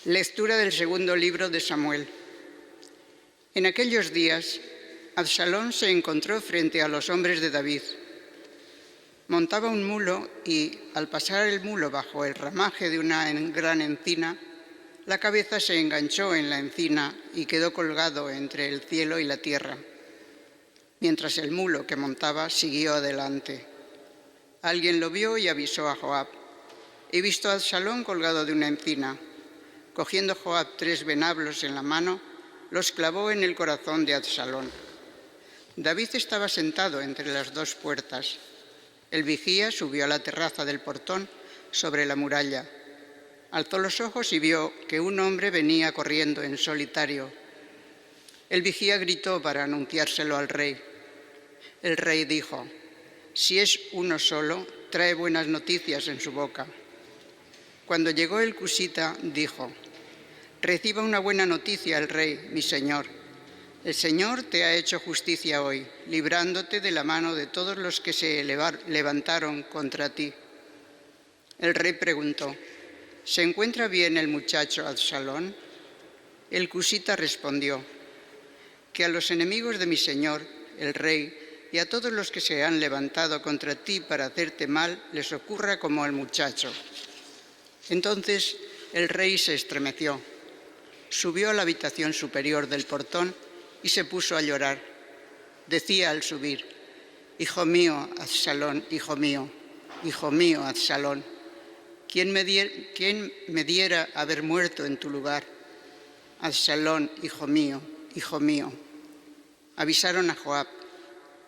Lectura del segundo libro de Samuel. En aquellos días, Absalón se encontró frente a los hombres de David. Montaba un mulo y, al pasar el mulo bajo el ramaje de una gran encina, la cabeza se enganchó en la encina y quedó colgado entre el cielo y la tierra, mientras el mulo que montaba siguió adelante. Alguien lo vio y avisó a Joab: «He visto a Absalón colgado de una encina». Cogiendo Joab 3 venablos en la mano, los clavó en el corazón de Absalón. David estaba sentado entre las dos puertas. El vigía subió a la terraza del portón sobre la muralla. Alzó los ojos y vio que un hombre venía corriendo en solitario. El vigía gritó para anunciárselo al rey. El rey dijo: «Si es uno solo, trae buenas noticias en su boca». Cuando llegó el cusita, dijo: «Reciba una buena noticia el rey, mi señor. El Señor te ha hecho justicia hoy, librándote de la mano de todos los que se levantaron contra ti». El rey preguntó: «¿Se encuentra bien el muchacho Absalón?». El cusita respondió: «Que a los enemigos de mi señor, el rey, y a todos los que se han levantado contra ti para hacerte mal, les ocurra como al muchacho». Entonces el rey se estremeció, subió a la habitación superior del portón y se puso a llorar. Decía al subir: «Hijo mío, Absalón, hijo mío, Absalón, ¿quién me diera haber muerto en tu lugar? Absalón, hijo mío, hijo mío». Avisaron a Joab: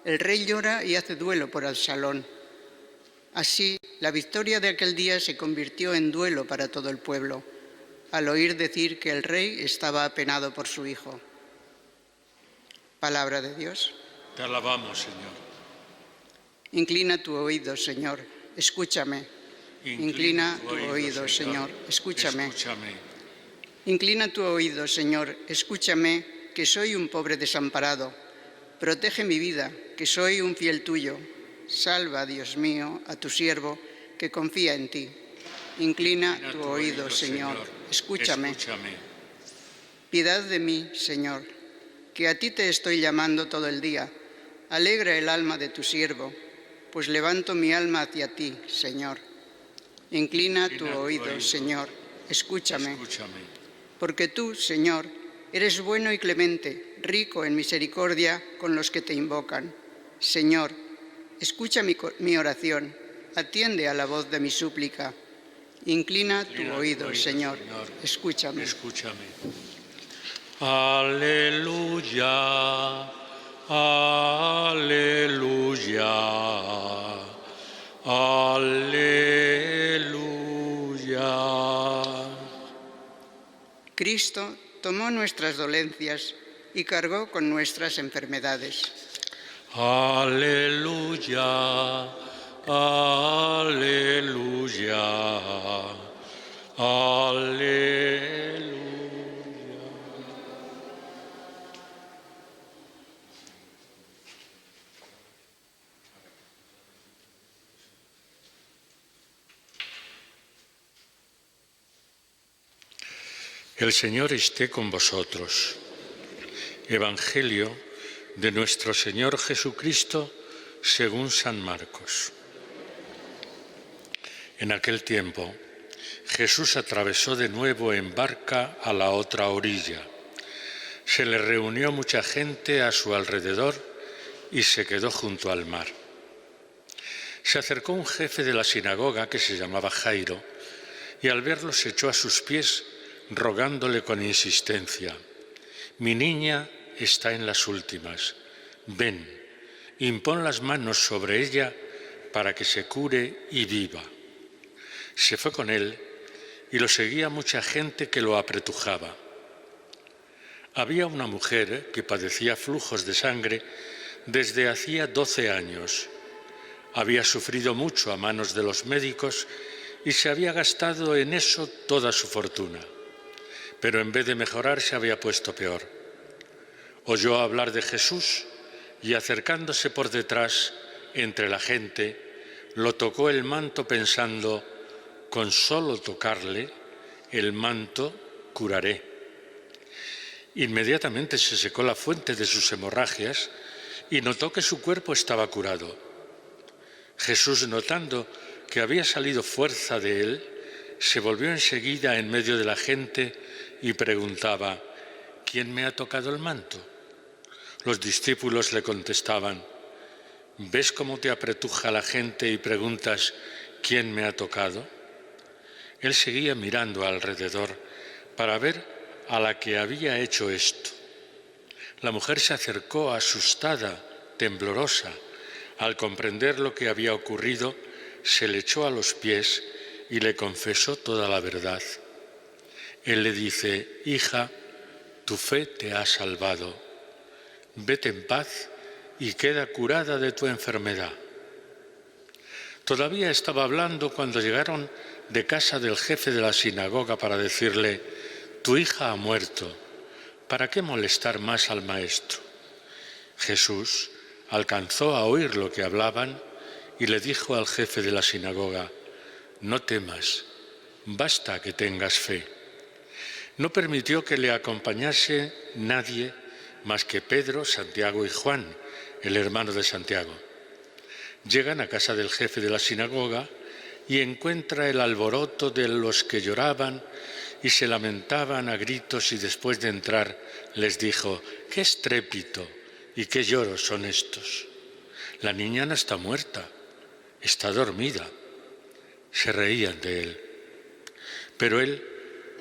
«El rey llora y hace duelo por Absalón». Así, la victoria de aquel día se convirtió en duelo para todo el pueblo, al oír decir que el rey estaba apenado por su hijo. Palabra de Dios. Te alabamos, Señor. Inclina tu oído, Señor, escúchame. Inclina tu oído, Señor, escúchame. Inclina tu oído, Señor, escúchame, que soy un pobre desamparado. Protege mi vida, que soy un fiel tuyo. Salva, Dios mío, a tu siervo, que confía en ti. Inclina tu oído, Señor, escúchame. Piedad de mí, Señor, que a ti te estoy llamando todo el día. Alegra el alma de tu siervo, pues levanto mi alma hacia ti, Señor. Inclina tu oído, Señor, escúchame. Porque tú, Señor, eres bueno y clemente, rico en misericordia con los que te invocan. Señor, escucha mi oración, atiende a la voz de mi súplica. Inclina tu oído, Señor, escúchame. Aleluya, aleluya, aleluya. Cristo tomó nuestras dolencias y cargó con nuestras enfermedades. Aleluya, aleluya, aleluya. El Señor esté con vosotros. Evangelio de nuestro Señor Jesucristo según San Marcos. En aquel tiempo, Jesús atravesó de nuevo en barca a la otra orilla. Se le reunió mucha gente a su alrededor y se quedó junto al mar. Se acercó un jefe de la sinagoga que se llamaba Jairo y al verlo se echó a sus pies rogándole con insistencia: «Mi niña está en las últimas. Ven, impón las manos sobre ella para que se cure y viva». Se fue con él y lo seguía mucha gente que lo apretujaba. Había una mujer que padecía flujos de sangre desde hacía 12 años. Había sufrido mucho a manos de los médicos y se había gastado en eso toda su fortuna. Pero en vez de mejorar se había puesto peor. Oyó hablar de Jesús y acercándose por detrás entre la gente, lo tocó el manto pensando: con solo tocarle el manto curaré. Inmediatamente se secó la fuente de sus hemorragias y notó que su cuerpo estaba curado. Jesús, notando que había salido fuerza de él, se volvió enseguida en medio de la gente y preguntaba: ¿quién me ha tocado el manto? Los discípulos le contestaban: ¿ves cómo te apretuja la gente y preguntas quién me ha tocado? Él seguía mirando alrededor para ver a la que había hecho esto. La mujer se acercó asustada, temblorosa. Al comprender lo que había ocurrido, se le echó a los pies y le confesó toda la verdad. Él le dice: hija, tu fe te ha salvado. Vete en paz y queda curada de tu enfermedad. Todavía estaba hablando cuando llegaron de casa del jefe de la sinagoga para decirle: tu hija ha muerto, ¿para qué molestar más al maestro? Jesús alcanzó a oír lo que hablaban y le dijo al jefe de la sinagoga: no temas, basta que tengas fe. No permitió que le acompañase nadie más que Pedro, Santiago y Juan, el hermano de Santiago. Llegan a casa del jefe de la sinagoga y encuentra el alboroto de los que lloraban y se lamentaban a gritos, y después de entrar les dijo: ¿qué estrépito y qué lloros son estos? La niña no está muerta, está dormida. Se reían de él. Pero él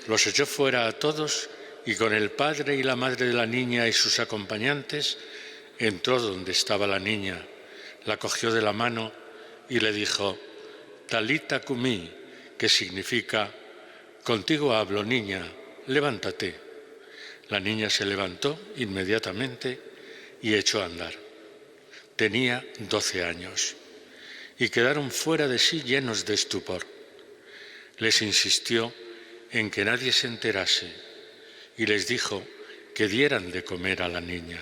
los echó fuera a todos y con el padre y la madre de la niña y sus acompañantes entró donde estaba la niña, la cogió de la mano y le dijo: Talita cumi, que significa: contigo hablo, niña, levántate. La niña se levantó inmediatamente y echó a andar. Tenía 12 años y quedaron fuera de sí llenos de estupor. Les insistió en que nadie se enterase y les dijo que dieran de comer a la niña.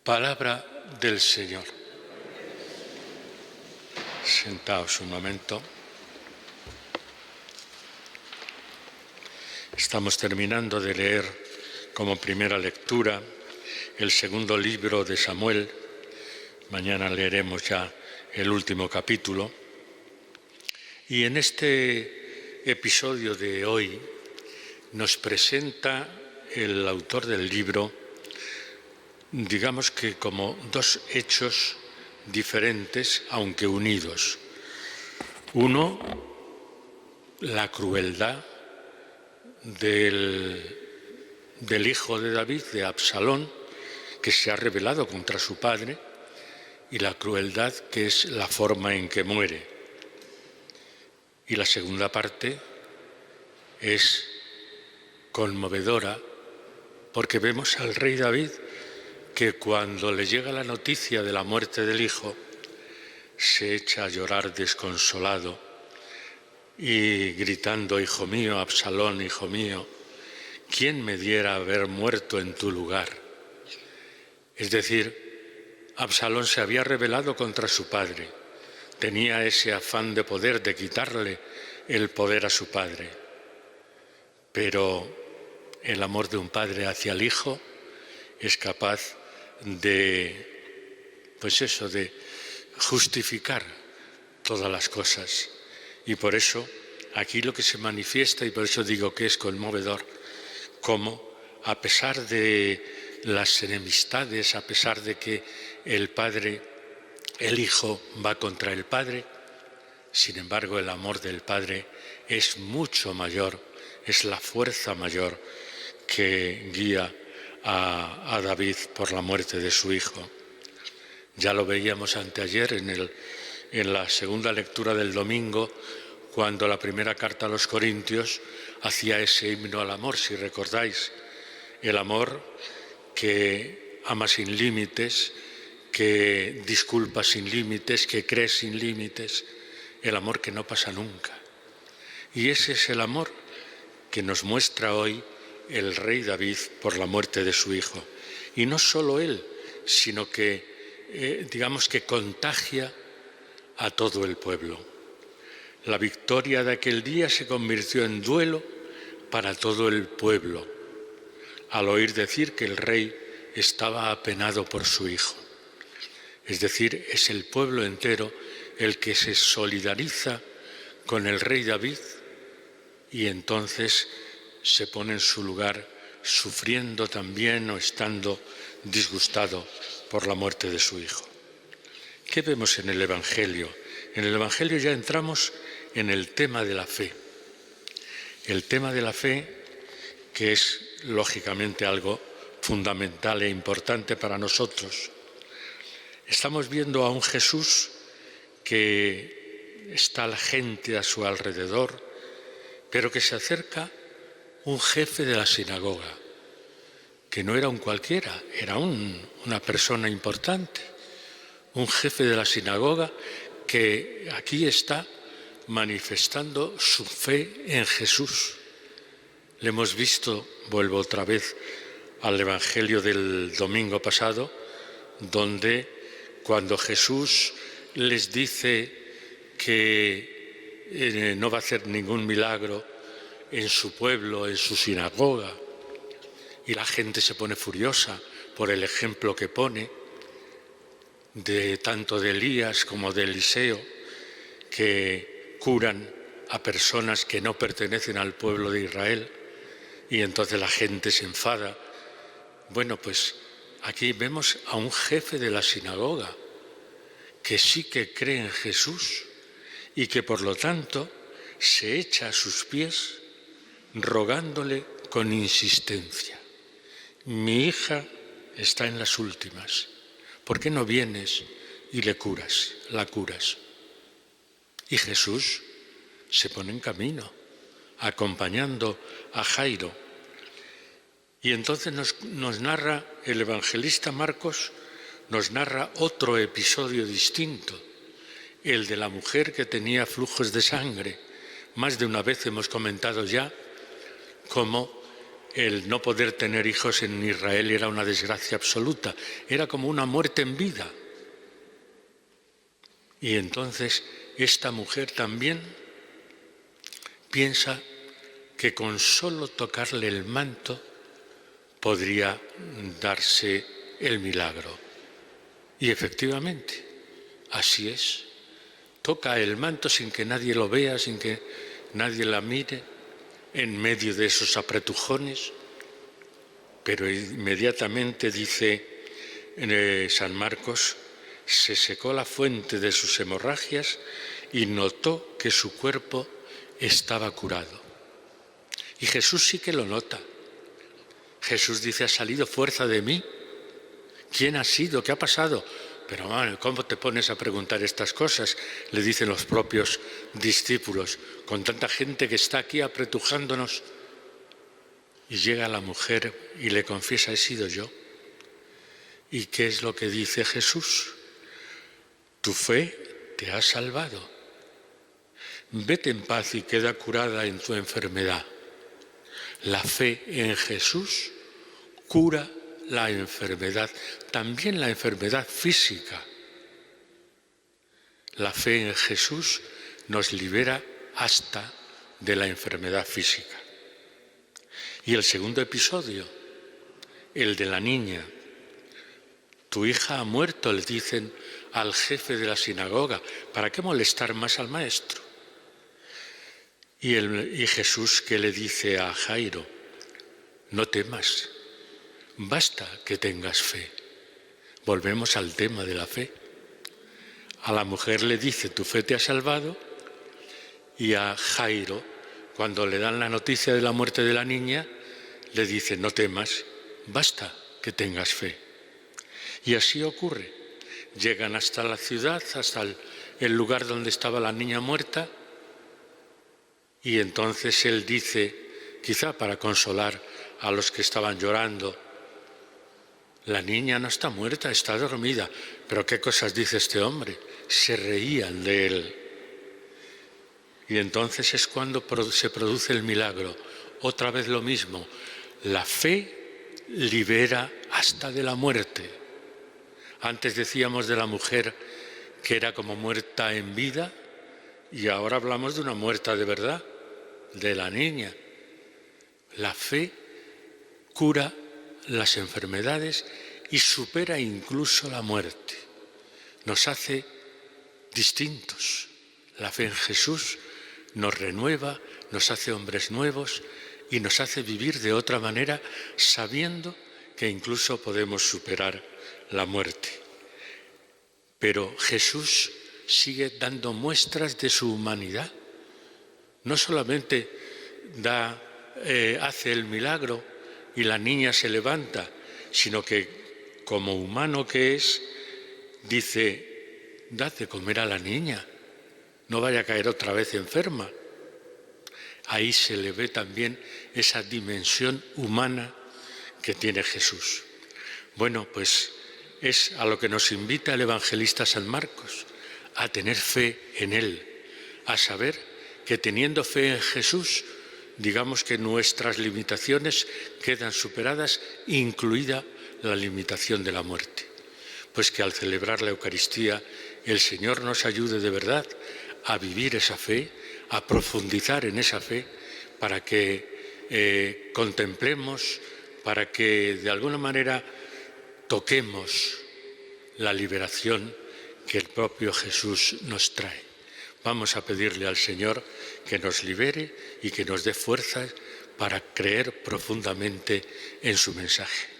Palabra del Señor. Sentaos un momento. Estamos terminando de leer como primera lectura el segundo libro de Samuel. Mañana leeremos ya el último capítulo. Y en este episodio de hoy nos presenta el autor del libro, digamos que como dos hechos diferentes, aunque unidos. Uno, la crueldad del hijo de David, de Absalón, que se ha rebelado contra su padre, y la crueldad que es la forma en que muere. Y la segunda parte es conmovedora, porque vemos al rey David que cuando le llega la noticia de la muerte del hijo, se echa a llorar desconsolado y gritando: hijo mío, Absalón, hijo mío, ¿quién me diera haber muerto en tu lugar? Es decir, Absalón se había rebelado contra su padre, tenía ese afán de poder, de quitarle el poder a su padre. Pero el amor de un padre hacia el hijo es capaz de, de justificar todas las cosas. Y por eso aquí lo que se manifiesta, y por eso digo que es conmovedor, como a pesar de las enemistades, a pesar de que el hijo va contra el padre, sin embargo el amor del padre es mucho mayor, es la fuerza mayor que guía a David por la muerte de su hijo. Ya lo veíamos anteayer en la segunda lectura del domingo, cuando la primera carta a los Corintios hacía ese himno al amor, si recordáis, el amor que ama sin límites, que disculpa sin límites, que cree sin límites, el amor que no pasa nunca. Y ese es el amor que nos muestra hoy el rey David por la muerte de su hijo. Y no solo él, sino que, que contagia a todo el pueblo. La victoria de aquel día se convirtió en duelo para todo el pueblo, al oír decir que el rey estaba apenado por su hijo. Es decir, es el pueblo entero el que se solidariza con el rey David y entonces se pone en su lugar, sufriendo también o estando disgustado por la muerte de su hijo. ¿Qué vemos en el Evangelio? En el Evangelio ya entramos en el tema de la fe. El tema de la fe, que es lógicamente algo fundamental e importante para nosotros. Estamos viendo a un Jesús que está la gente a su alrededor, pero que se acerca un jefe de la sinagoga, que no era un cualquiera, era una persona importante, un jefe de la sinagoga que aquí está manifestando su fe en Jesús. Le hemos visto, vuelvo otra vez al Evangelio del domingo pasado, donde cuando Jesús les dice que no va a hacer ningún milagro en su pueblo, en su sinagoga, y la gente se pone furiosa por el ejemplo que pone, tanto de Elías como de Eliseo, que curan a personas que no pertenecen al pueblo de Israel, y entonces la gente se enfada. Bueno, pues aquí vemos a un jefe de la sinagoga que sí que cree en Jesús y que por lo tanto se echa a sus pies rogándole con insistencia: mi hija está en las últimas, ¿por qué no vienes y la curas? Y Jesús se pone en camino, acompañando a Jairo. Y entonces nos narra el evangelista Marcos, nos narra otro episodio distinto, el de la mujer que tenía flujos de sangre. Más de una vez hemos comentado ya cómo el no poder tener hijos en Israel era una desgracia absoluta, era como una muerte en vida. Y entonces esta mujer también piensa que con solo tocarle el manto podría darse el milagro. Y efectivamente, así es. Toca el manto sin que nadie lo vea, sin que nadie la mire, en medio de esos apretujones, pero inmediatamente, dice San Marcos, se secó la fuente de sus hemorragias y notó que su cuerpo estaba curado. Y Jesús sí que lo nota. Jesús dice: ha salido fuerza de mí. ¿Quién ha sido? ¿Qué ha pasado? Pero ¿cómo te pones a preguntar estas cosas? Le dicen los propios discípulos, con tanta gente que está aquí apretujándonos. Y llega la mujer y le confiesa: he sido yo. ¿Y qué es lo que dice Jesús? Tu fe te ha salvado. Vete en paz y queda curada en tu enfermedad. La fe en Jesús cura la enfermedad, también la enfermedad física. La fe en Jesús nos libera hasta de la enfermedad física. Y el segundo episodio, el de la niña. Tu hija ha muerto, le dicen al jefe de la sinagoga. ¿Para qué molestar más al maestro? Y Jesús, ¿qué le dice a Jairo? No temas, basta que tengas fe. Volvemos al tema de la fe. A la mujer le dice: tu fe te ha salvado, y a Jairo, cuando le dan la noticia de la muerte de la niña, le dice: no temas, basta que tengas fe. Y así ocurre. Llegan hasta la ciudad, hasta el lugar donde estaba la niña muerta, y entonces él dice, quizá para consolar a los que estaban llorando: la niña no está muerta, está dormida. Pero ¿qué cosas dice este hombre? Se reían de él. Y entonces es cuando se produce el milagro. Otra vez lo mismo. La fe libera hasta de la muerte. Antes decíamos de la mujer que era como muerta en vida, y ahora hablamos de una muerta de verdad, de la niña. La fe cura las enfermedades y supera incluso la muerte. Nos hace distintos. La fe en Jesús nos renueva, nos hace hombres nuevos y nos hace vivir de otra manera, sabiendo que incluso podemos superar la muerte. Pero Jesús sigue dando muestras de su humanidad. No solamente hace el milagro y la niña se levanta, sino que como humano que es, dice: dad de comer a la niña, no vaya a caer otra vez enferma. Ahí se le ve también esa dimensión humana que tiene Jesús. Bueno, pues es a lo que nos invita el evangelista San Marcos, a tener fe en Él, a saber que teniendo fe en Jesús, digamos que nuestras limitaciones quedan superadas, incluida la limitación de la muerte. Pues que al celebrar la Eucaristía el Señor nos ayude de verdad a vivir esa fe, a profundizar en esa fe, para que contemplemos, para que de alguna manera toquemos la liberación que el propio Jesús nos trae. Vamos a pedirle al Señor que nos libere y que nos dé fuerzas para creer profundamente en su mensaje.